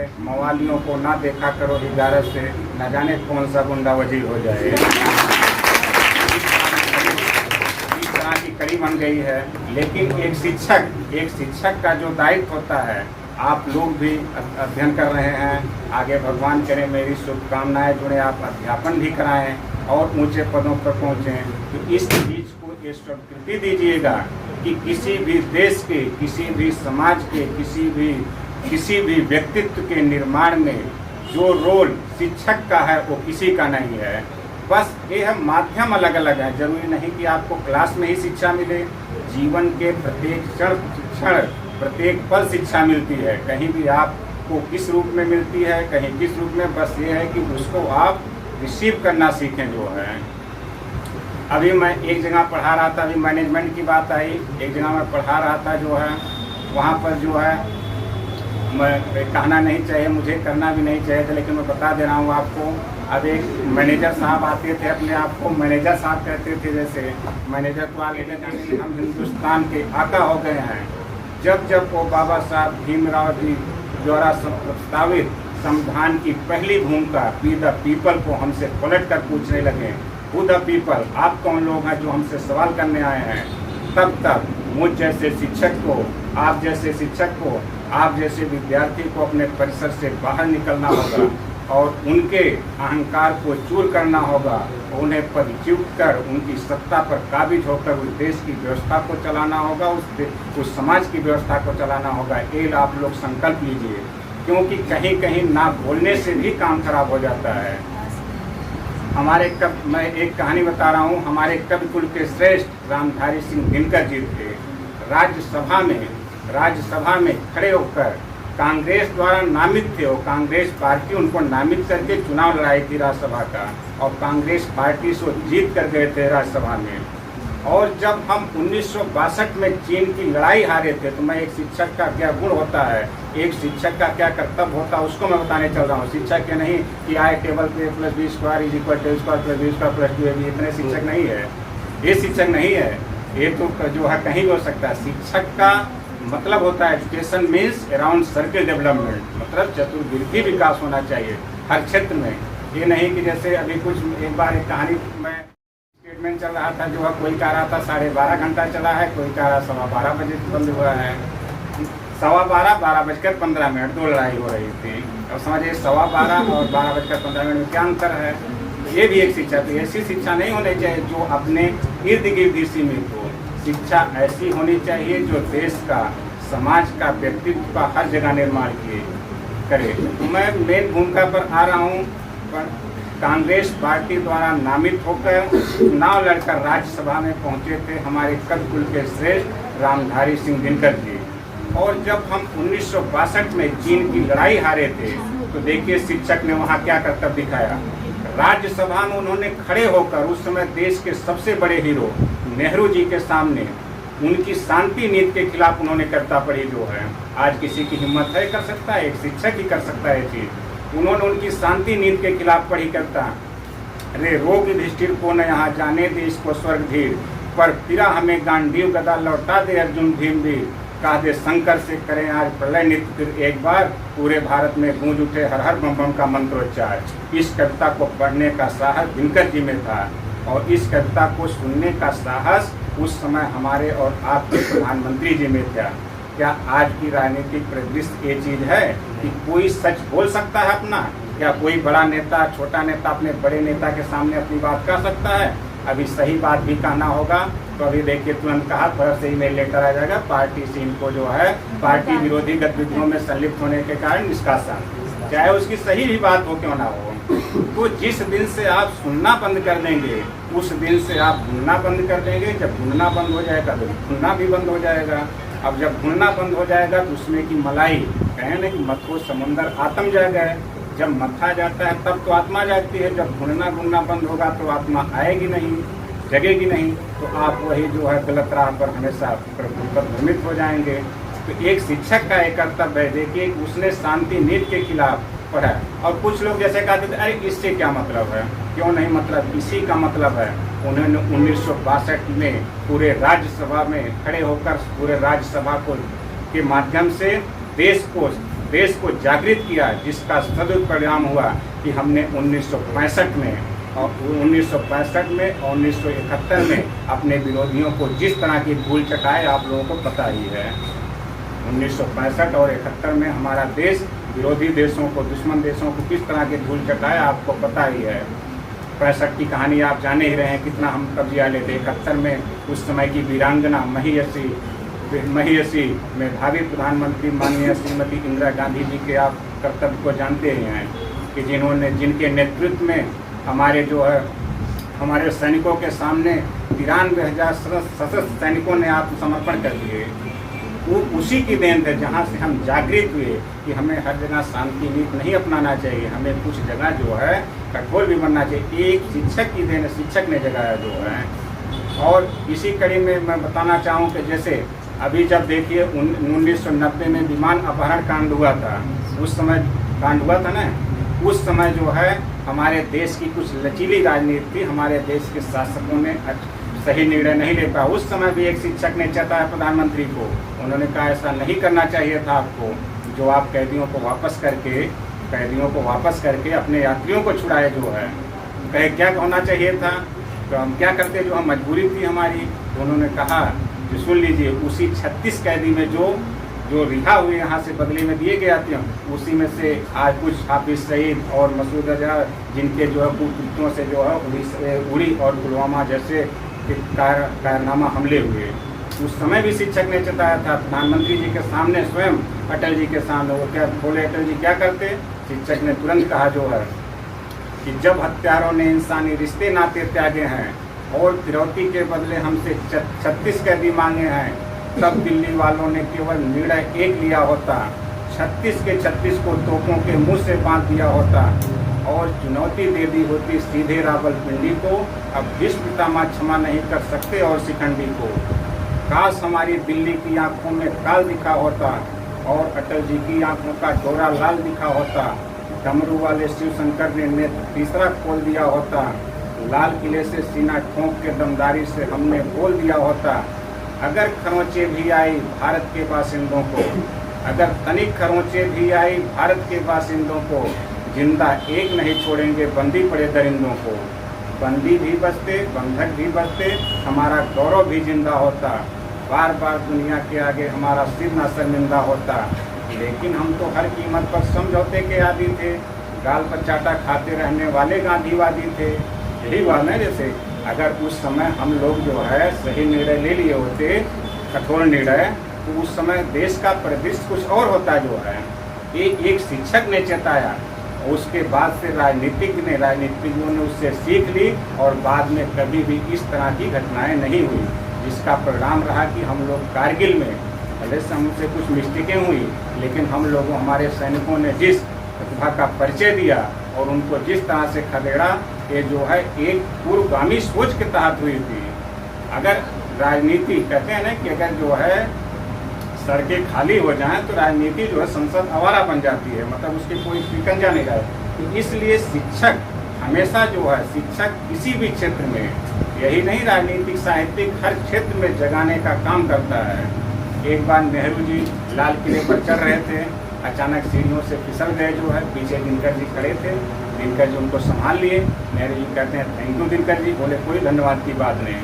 है, मवालियों को ना देखा करो 11 से, न जाने कौन सा गुंडा वजीर हो जाए। इस तरह की कड़ी बन गई है। लेकिन एक शिक्षक का जो दायित्व होता है, आप लोग भी अध्ययन कर रहे हैं, आगे भगवान करे मेरी शुभकामनाएं जुड़े, आप अध्यापन भी कराएं और ऊंचे पदों पर पहुंचें। तो इस चीज को ये स्वीकृति दीजिएगा कि किसी भी देश के, किसी भी समाज के, किसी भी व्यक्तित्व के निर्माण में जो रोल शिक्षक का है वो किसी का नहीं है। बस ये है, माध्यम अलग अलग है। जरूरी नहीं कि आपको क्लास में ही शिक्षा मिले, जीवन के प्रत्येक क्षण प्रत्येक पल शिक्षा मिलती है। कहीं भी आपको किस रूप में मिलती है, कहीं किस रूप में, बस ये है कि उसको आप रिसीव करना सीखें जो है। अभी मैं एक जगह पढ़ा रहा था, अभी मैनेजमेंट की बात आई, एक जगह मैं पढ़ा रहा था जो है, वहाँ पर जो है, मैं कहना नहीं चाहिए, मुझे करना भी नहीं चाहिए था, लेकिन मैं बता दे रहा हूँ आपको। अब एक मैनेजर साहब आते थे, अपने आप को मैनेजर साहब कहते थे, जैसे मैनेजर तो आगे जाने में हम हिंदुस्तान के आका हो गए हैं। जब वो बाबा साहब भीमराव जी द्वारा प्रस्तावित संविधान की पहली भूमिका बी द पीपल को हमसे पलट कर पूछने लगे, हु द पीपल, आप कौन लोग हैं जो हमसे सवाल करने आए हैं, तब मुझ जैसे शिक्षक को, आप जैसे शिक्षक को, आप जैसे विद्यार्थी को अपने परिसर से बाहर निकलना होगा और उनके अहंकार को चूर करना होगा, उन्हें पदच्युत कर उनकी सत्ता पर काबिज होकर उस देश की व्यवस्था को चलाना होगा, उस समाज की व्यवस्था को चलाना होगा। ये आप लोग संकल्प लीजिए, क्योंकि कहीं कहीं ना बोलने से भी काम खराब हो जाता है। मैं एक कहानी बता रहा हूँ। हमारे कवि कुल के श्रेष्ठ रामधारी सिंह दिनकर जी थे। राज्यसभा में खड़े होकर कांग्रेस द्वारा नामित थे, वो कांग्रेस पार्टी उनको नामित करके चुनाव लड़ाई थी राज्यसभा का, और कांग्रेस पार्टी से जीत कर गए थे राज्यसभा में। और जब हम 1962 में चीन की लड़ाई हारे थे, तो मैं एक शिक्षक का क्या गुण होता है, एक शिक्षक का क्या कर्तव्य होता है, उसको मैं बताने चल रहा हूँ। शिक्षक के नहीं कि आए टेबल पे +b² = a² + b² + b², इतने शिक्षक नहीं है, ये शिक्षक नहीं है, ये तो जो है कहीं भी हो सकता है। शिक्षक का मतलब होता है education means around circle development, मतलब चतुर्विधि विकास होना चाहिए हर क्षेत्र में। ये नहीं कि जैसे अभी एक बार एक कहानी में स्टेटमेंट चल रहा था, जो है कोई कह रहा था 12.5 घंटा चला है, कोई कह रहा 12:15 बजे बंद हुआ है। 12:15 12:15 दो लड़ाई हो रही थी। अब समझिए 12:15 और 12:15 में क्या अंतर है। ये भी एक शिक्षा थी। ऐसी शिक्षा नहीं होनी चाहिए जो अपने इर्द गिर्द ही सीमित हो। शिक्षा ऐसी होनी चाहिए जो देश का, समाज का, व्यक्तित्व का हर जगह निर्माण करे। तो मैं मेन भूमिका पर आ रहा हूँ। पर कांग्रेस पार्टी द्वारा नामित होकर चुनाव लड़कर राज्यसभा में पहुंचे थे हमारे कवि कुल के श्रेष्ठ रामधारी सिंह दिनकर जी। और जब हम 1962 में चीन की लड़ाई हारे थे, तो देखिए शिक्षक ने वहाँ क्या कर्तव्य दिखाया। राज्यसभा में उन्होंने खड़े होकर उस समय देश के सबसे बड़े हीरो नेहरू जी के सामने उनकी शांति नीति के खिलाफ उन्होंने कविता पढ़ी, जो है आज किसी की हिम्मत है कर सकता है, एक शिक्षक ही कर सकता है ये चीज़। उन्होंने उनकी शांति नीति के खिलाफ पढ़ी कविता, रे रोग युधिष्ठिर को न यहाँ जाने देश को स्वर्ग धीर, पर फिरा हमें गांडीव गदा लौटा दे अर्जुन भीमवीर, कहा दे शंकर से करें आज प्रलय नित्य फिर एक बार, पूरे भारत में गूंज उठे हर हर बम बम का मंत्रोच्चार। इस कविता को पढ़ने का साहस दिनकर जी में था, और इस कविता को सुनने का साहस उस समय हमारे और आपके प्रधानमंत्री जी में था। क्या आज की राजनीतिक परिदृश्य ये चीज़ है कि कोई सच बोल सकता है अपना? क्या कोई बड़ा नेता, छोटा नेता अपने बड़े नेता के सामने अपनी बात कह सकता है? अभी सही बात भी कहना होगा तो अभी देखिए तुरंत कहा तरफ से ईमेल लेटर आ जाएगा, पार्टी से इनको जो है पार्टी विरोधी गतिविधियों में संलिप्त होने के कारण निष्कासन, चाहे उसकी सही भी बात हो क्यों ना हो। तो जिस दिन से आप सुनना बंद कर देंगे, उस दिन से आप भूलना बंद कर देंगे। जब भूलना बंद हो जाएगा तो भूलना भी बंद हो जाएगा। अब जब भूलना बंद हो जाएगा तो उसमें की मलाई, कहें ना कि मथो समुंदर आत्म जाग है, जब मथा जाता है तब तो आत्मा जागती है। जब भूलना भूलना बंद होगा तो आत्मा आएगी नहीं, जगेगी नहीं, तो आप वही जो है गलत राह पर हमेशा भ्रमित हो जाएंगे। तो एक शिक्षक का एक कर्तव्य है, देखिए उसने शांति नीति के खिलाफ पढ़ा। और कुछ लोग जैसे कहते थे अरे इससे क्या मतलब है, क्यों नहीं मतलब, इसी का मतलब है। उन्होंने 1962 में पूरे राज्यसभा में खड़े होकर पूरे राज्यसभा को के माध्यम से देश को जागृत किया, जिसका सदुपरिणाम हुआ कि हमने 1965 में और 1965 में और 1971 में अपने विरोधियों को जिस तरह की धूल चटाए आप लोगों को पता ही है। 1965 और 71 में हमारा देश विरोधी देशों को, दुश्मन देशों को किस तरह की धूल चटाए आपको पता ही है। 65 की कहानी आप जाने ही रहे हैं, कितना हम कब्जिया लेते। 71 में उस समय की वीरांगना महियसी मेधावी प्रधानमंत्री माननीय श्रीमती इंदिरा गांधी जी के आप कर्तव्य को जानते ही हैं कि जिनके नेतृत्व में हमारे सैनिकों के सामने 93,000 सशस्त्र सैनिकों ने आत्मसमर्पण कर दिए। वो उसी की देन है जहाँ से हम जागृत हुए कि हमें हर जगह शांति नीति नहीं अपनाना चाहिए, हमें कुछ जगह जो है कठोर भी बनना चाहिए। एक शिक्षक की देन है, शिक्षक ने जगाया जो है। और इसी कड़ी में मैं बताना चाहूँ कि जैसे अभी जब देखिए 1990 में विमान अपहरण कांड हुआ था, उस समय कांड हुआ था ना, उस समय जो है हमारे देश की कुछ लचीली राजनीति थी, हमारे देश के शासकों ने सही निर्णय नहीं ले पाया। उस समय भी एक शिक्षक ने चेताया प्रधानमंत्री को, उन्होंने कहा ऐसा नहीं करना चाहिए था आपको, जो आप कैदियों को वापस करके अपने यात्रियों को छुड़ाए जो है। कहे क्या होना चाहिए था, तो हम क्या करते, जो हम मजबूरी थी हमारी। तो उन्होंने कहा कि सुन लीजिए, उसी 36 कैदी में जो रिहा हुए यहाँ से बदले में दिए गए थे, उसी में से आज कुछ हाफिज सईद और मसूद अजहर, जिनके जो है कुकृत्यों से जो है उड़ी और पुलवामा जैसे कारनामा हमले हुए। उस समय भी शिक्षक ने चेताया था प्रधानमंत्री जी के सामने, स्वयं अटल जी के सामने। वो क्या बोले, अटल जी क्या करते, शिक्षक ने तुरंत कहा जो है कि जब हत्यारों ने इंसानी रिश्ते नाते त्यागे हैं और फिरौती के बदले हमसे 36 कैदी मांगे हैं, तब दिल्ली वालों ने केवल निर्णय एक लिया होता, 36 के 36 को तोपों के मुंह से बांध दिया होता और चुनौती दे दी होती सीधे रावलपिंडी को। अब भीष्म पितामह क्षमा नहीं कर सकते और शिखंडी को। काश हमारी दिल्ली की आंखों में काल दिखा होता और अटल जी की आंखों का डोरा लाल दिखा होता। डमरू वाले शिव शंकर ने तीसरा खोल दिया होता। लाल किले से सीना ठोंक के दमदारी से हमने बोल दिया होता, अगर खरोंचे भी आई भारत के बासिंदों को, अगर तनिक खरोंचे भी आई भारत के बासिंदों को, जिंदा एक नहीं छोड़ेंगे बंदी पड़े दरिंदों को। बंदी भी बचते, बंधक भी बचते, हमारा गौरव भी जिंदा होता। बार बार दुनिया के आगे हमारा सिर न शर्मिंदा होता। लेकिन हम तो हर कीमत पर समझौते के आदी थे, गाल पर चाटा खाते रहने वाले गांधीवादी थे। यही हुआ ना, जैसे अगर उस समय हम लोग जो है सही निर्णय ले लिए होते, कठोर निर्णय, तो उस समय देश का परिदृश्य कुछ और होता जो है। एक शिक्षक ने चेताया, उसके बाद से राजनीतिज्ञों ने उससे सीख ली और बाद में कभी भी इस तरह की घटनाएं नहीं हुई, जिसका परिणाम रहा कि हम लोग कारगिल में भले से हमसे कुछ मिस्टेकें हुई, लेकिन हम लोगों, हमारे सैनिकों ने जिस प्रतिभा का परिचय दिया और उनको जिस तरह से खदेड़ा, ये जो है एक पूर्वगामी सोच के तहत हुई थी। अगर राजनीति कहते हैं ना कि अगर जो है सड़कें खाली हो जाएं तो राजनीति जो है संसद आवारा बन जाती है, मतलब उसकी कोई शिकंजा नहीं रहे। तो इसलिए शिक्षक हमेशा जो है, शिक्षक किसी भी क्षेत्र में, यही नहीं राजनीतिक साहित्यिक, हर क्षेत्र में जगाने का काम करता है। एक बार नेहरू जी लाल किले पर चढ़ रहे थे, अचानक सीढ़ियों से फिसल गए जो है, पीछे दिनकर जी खड़े थे, दिनकर जी उनको संभाल लिए। नेहरू जी कहते हैं थैंक यू दिनकर जी, बोले कोई धन्यवाद की बात नहीं।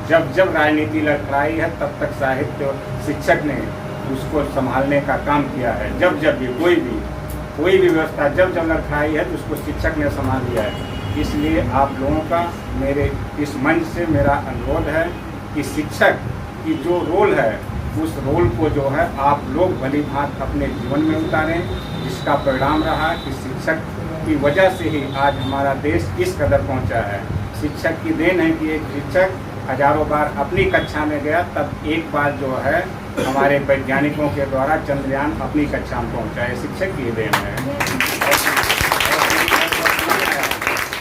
जब राजनीति लड़खड़ाई है तब तक साहित्य और शिक्षक ने उसको संभालने का काम किया है। जब भी कोई भी व्यवस्था जब लड़खड़ाई है तो उसको शिक्षक ने संभाल लिया है। इसलिए आप लोगों का मेरे इस मंच से मेरा अनुरोध है कि शिक्षक की जो रोल है, उस रोल को जो है आप लोग भली भांति अपने जीवन में उतारें, जिसका परिणाम रहा कि शिक्षक की वजह से ही आज हमारा देश इस कदर पहुंचा है। शिक्षक की देन है कि एक शिक्षक हजारों बार अपनी कक्षा में गया, तब एक बार जो है हमारे वैज्ञानिकों के द्वारा चंद्रयान अपनी कक्षा में पहुंचा है। शिक्षक की देन है।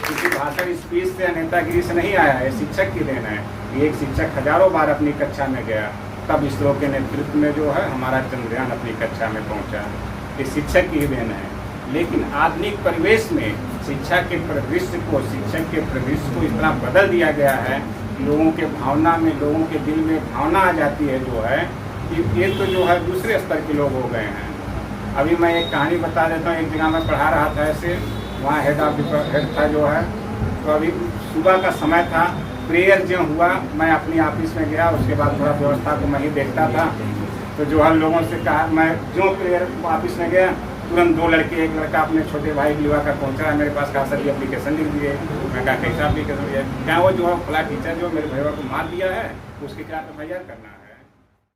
किसी भाषण स्पीच से, नेतागिरी से नहीं आया है, शिक्षक की देन है। एक शिक्षक हजारों बार अपनी कक्षा में गया, तब इसरो के नेतृत्व में जो है हमारा चंद्रयान अपनी कक्षा में पहुंचा। ये शिक्षक की देन है। लेकिन आधुनिक परिवेश में शिक्षा के परिदृश्य को, शिक्षक के परिदृश्य को इतना बदल दिया गया है, लोगों के भावना में, लोगों के दिल में भावना आ जाती है जो है कि ये तो जो है दूसरे स्तर के लोग हो गए हैं। अभी मैं एक कहानी बता देता हूँ। एक जगह मैं पढ़ा रहा था ऐसे, वहाँ हेड था जो है, तो अभी सुबह का समय था, प्रेयर जो हुआ, मैं अपनी ऑफिस में गया, उसके बाद थोड़ा व्यवस्था को मैं ही देखता था। तो जो है लोगों से कहा, मैं जो प्रेयर ऑफिस में गया, तुरंत दो लड़के, एक लड़का अपने छोटे भाई युवा का पहुंचा है मेरे पास, कहा सर ये एप्लीकेशन लिख दिए। मैं कहा कैसा एप्लीकेशन दिया? क्या वो जो है फला टीचर जो मेरे भैया को मार दिया है, उसके खिलाफ FIR करना है।